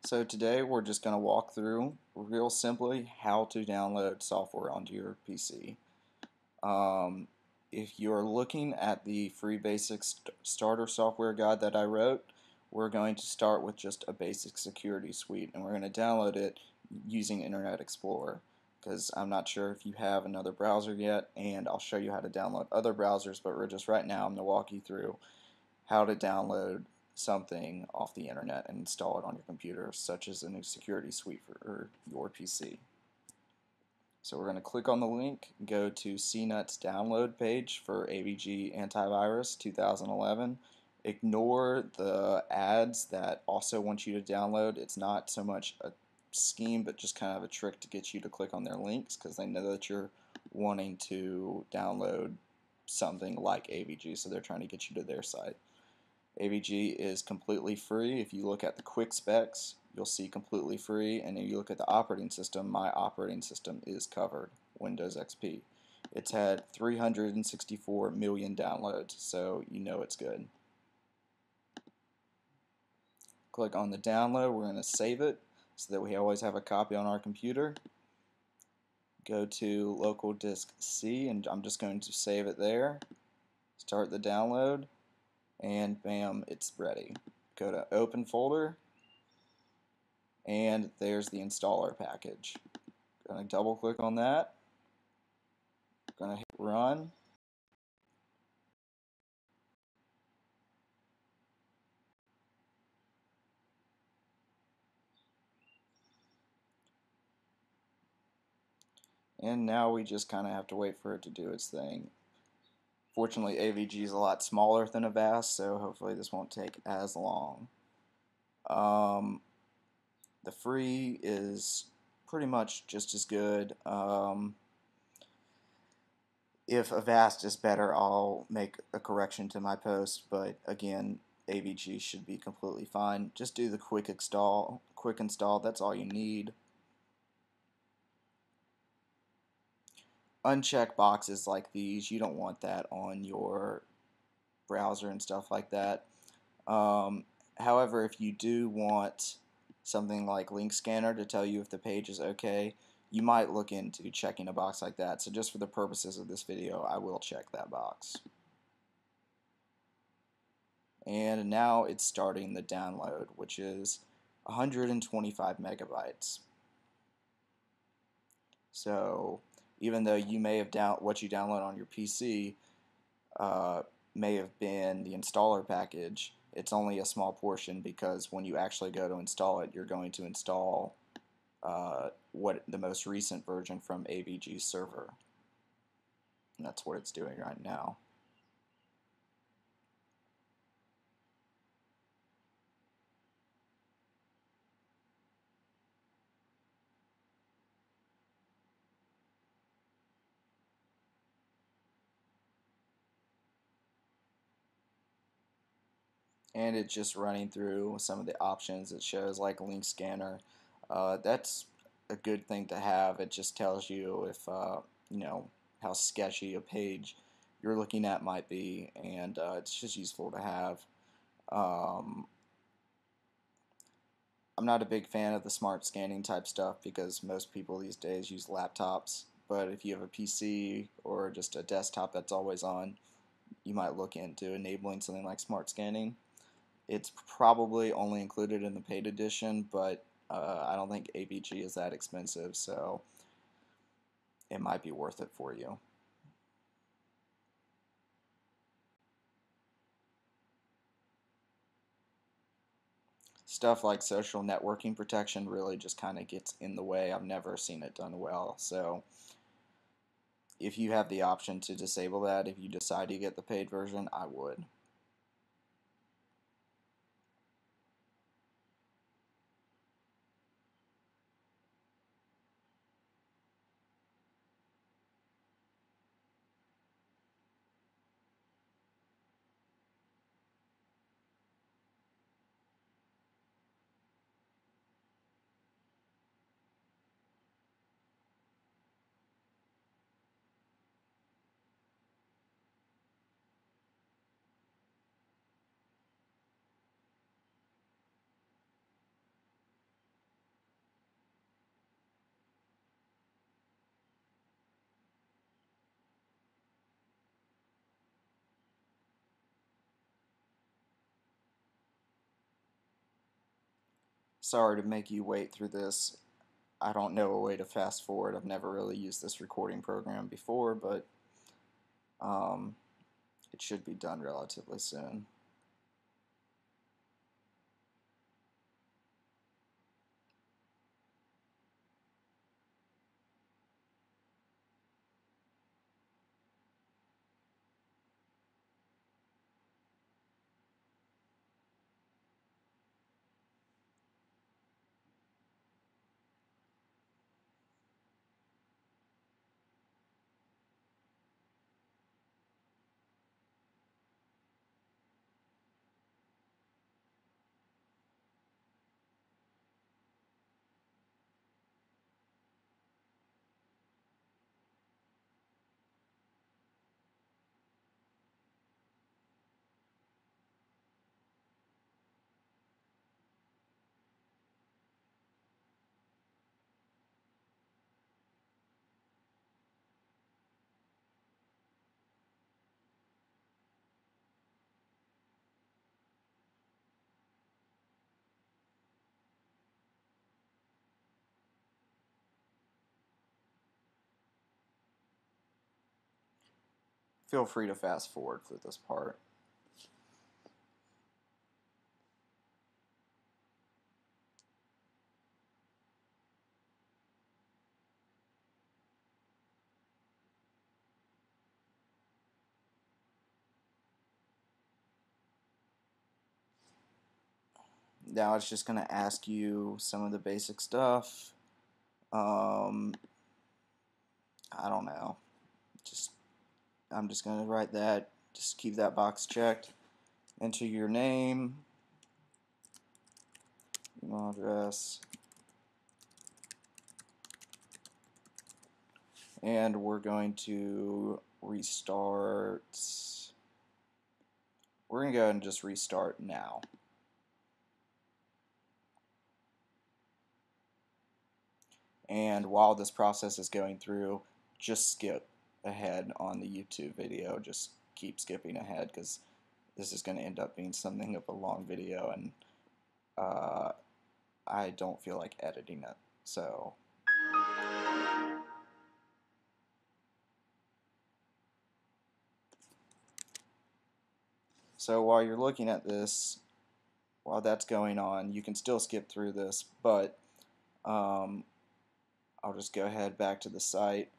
So today we're just going to walk through real simply how to download software onto your PC. Um, if you're looking at the free basic starter software guide that I wrote, we're going to start with just a basic security suite, and we're going to download it using Internet Explorer, because I'm not sure if you have another browser yet, and I'll show you how to download other browsers, but we're just right now I'm going to walk you through how to download something off the internet and install it on your computer, such as a new security suite for your PC. So we're going to click on the link, go to CNET's download page for AVG Antivirus 2011. Ignore the ads that also want you to download. It's not so much a scheme, but just kind of a trick to get you to click on their links because they know that you're wanting to download something like AVG, so they're trying to get you to their site. AVG is completely free. If you look at the quick specs, you'll see completely free, and if you look at the operating system, my operating system is covered, Windows XP. It's had 364 million downloads, so you know it's good. Click on the download. We're going to save it so that we always have a copy on our computer. Go to local disk C, and I'm just going to save it there. Start the download, and bam, it's ready. Go to open folder, and there's the installer package. Going to double click on that. Going to hit run. And now we just kind of have to wait for it to do its thing. Fortunately, AVG is a lot smaller than Avast, so hopefully this won't take as long. The free is pretty much just as good. If Avast is better, I'll make a correction to my post, but again, AVG should be completely fine. Just do the quick install. That's all you need. Uncheck boxes like these. You don't want that on your browser and stuff like that. However, if you do want something like Link Scanner to tell you if the page is okay, you might look into checking a box like that. So just for the purposes of this video, I will check that box. And now it's starting the download, which is 125 megabytes. So even though you may have what you download on your PC may have been the installer package, it's only a small portion because when you actually go to install it, you're going to install the most recent version from AVG's server. And that's what it's doing right now. And it's just running through some of the options. It shows like link scanner. That's a good thing to have. It just tells you if you know how sketchy a page you're looking at might be, and it's just useful to have. Um, I'm not a big fan of the smart scanning type stuff because most people these days use laptops. But if you have a PC or just a desktop that's always on, you might look into enabling something like smart scanning. It's probably only included in the paid edition, but I don't think AVG is that expensive, so it might be worth it for you. Stuff like social networking protection really just kind of gets in the way. I've never seen it done well, so if you have the option to disable that, if you decide to get the paid version, I would. sorry to make you wait through this. I don't know a way to fast forward. I've never really used this recording program before, but um, it should be done relatively soon. Feel free to fast forward through this part. Now it's just going to ask you some of the basic stuff. I don't know. I'm just going to write that. Just keep that box checked. Enter your name, email address, and we're going to restart. We're going to go ahead and just restart now. And while this process is going through, just skip ahead on the YouTube video. Just keep skipping ahead because this is going to end up being something of a long video, and I don't feel like editing it. So while you're looking at this, while that's going on, you can still skip through this, but I'll just go ahead back to the site.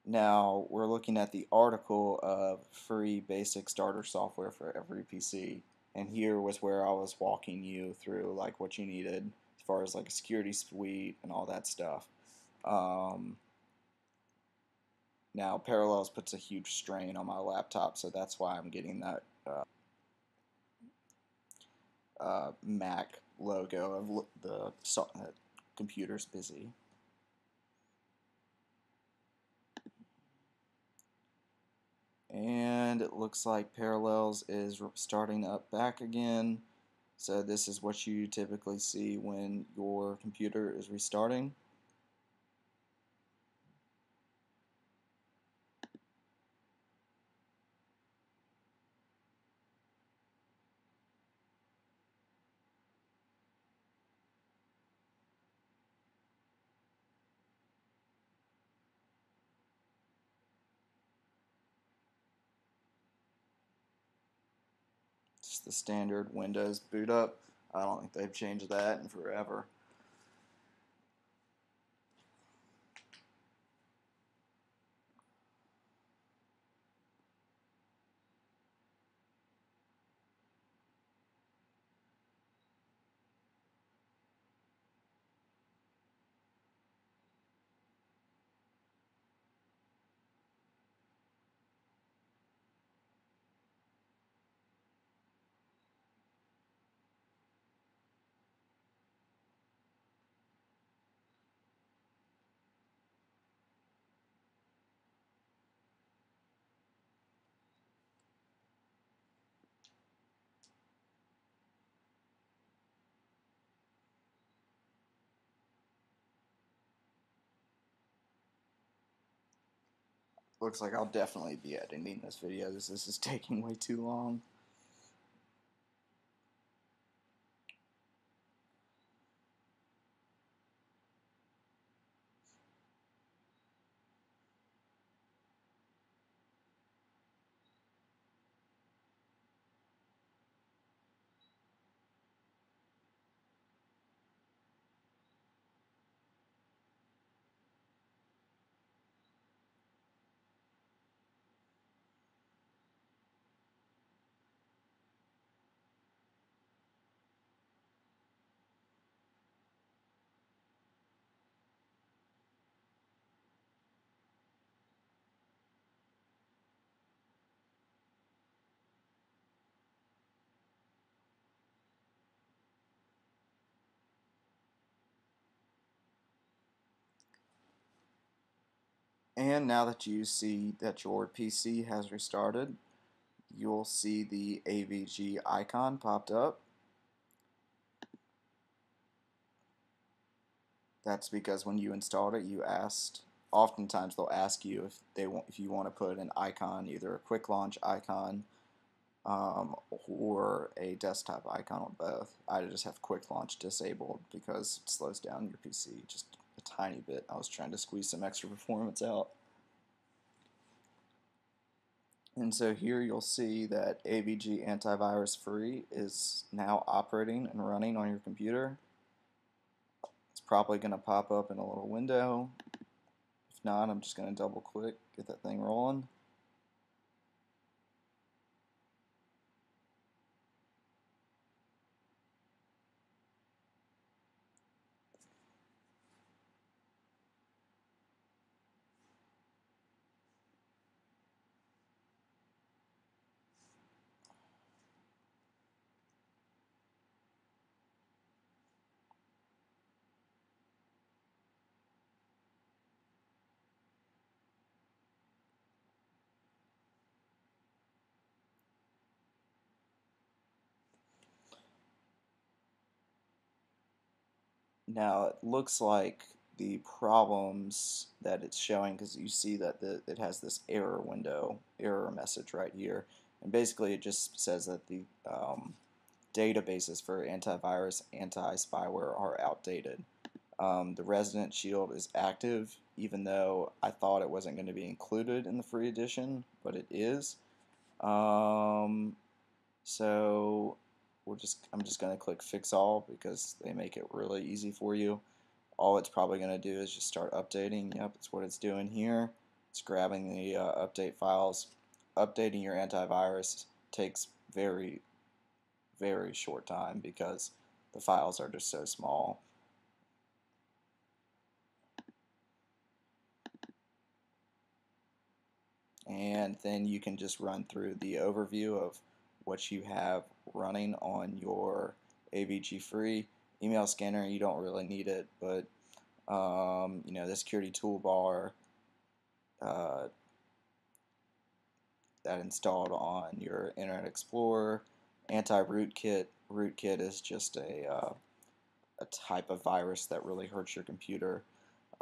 Now we're looking at the article of free basic starter software for every PC, and here was where I was walking you through like what you needed as far as like a security suite and all that stuff. Now Parallels puts a huge strain on my laptop, so that's why I'm getting that Mac logo of the computer's busy. And it looks like Parallels is starting up back again. So this is what you typically see when your computer is restarting. It's the standard Windows boot up. I don't think they've changed that in forever. Looks like I'll definitely be editing this video. This is taking way too long. And now that you see that your PC has restarted, you'll see the AVG icon popped up. That's because when you installed it, you asked. Oftentimes, they'll ask you if you want to put an icon, either a quick launch icon or a desktop icon on both. I just have quick launch disabled because it slows down your PC just a tiny bit. I was trying to squeeze some extra performance out. And so here you'll see that AVG Antivirus Free is now operating and running on your computer. It's probably going to pop up in a little window. If not, I'm just going to double click, get that thing rolling. Now it looks like the problems that it's showing, because you see that it has this error message right here, and basically it just says that the databases for antivirus, anti-spyware are outdated. The Resident Shield is active, even though I thought it wasn't going to be included in the free edition, but it is. So I'm just going to click Fix All because they make it really easy for you. All it's probably going to do is just start updating. Yep, that's what it's doing here. It's grabbing the update files. Updating your antivirus takes very, very short time because the files are just so small. And then you can just run through the overview of what you have running on your AVG free email scanner. You don't really need it, but the security toolbar that installed on your Internet Explorer, anti-rootkit. Rootkit is just a type of virus that really hurts your computer.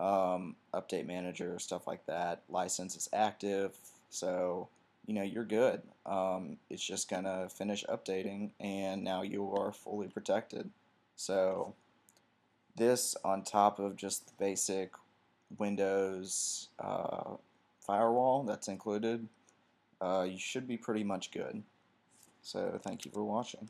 Update manager, stuff like that. License is active, so you're good. It's just gonna finish updating, and now you are fully protected. So this, on top of just the basic Windows firewall that's included, you should be pretty much good. So thank you for watching.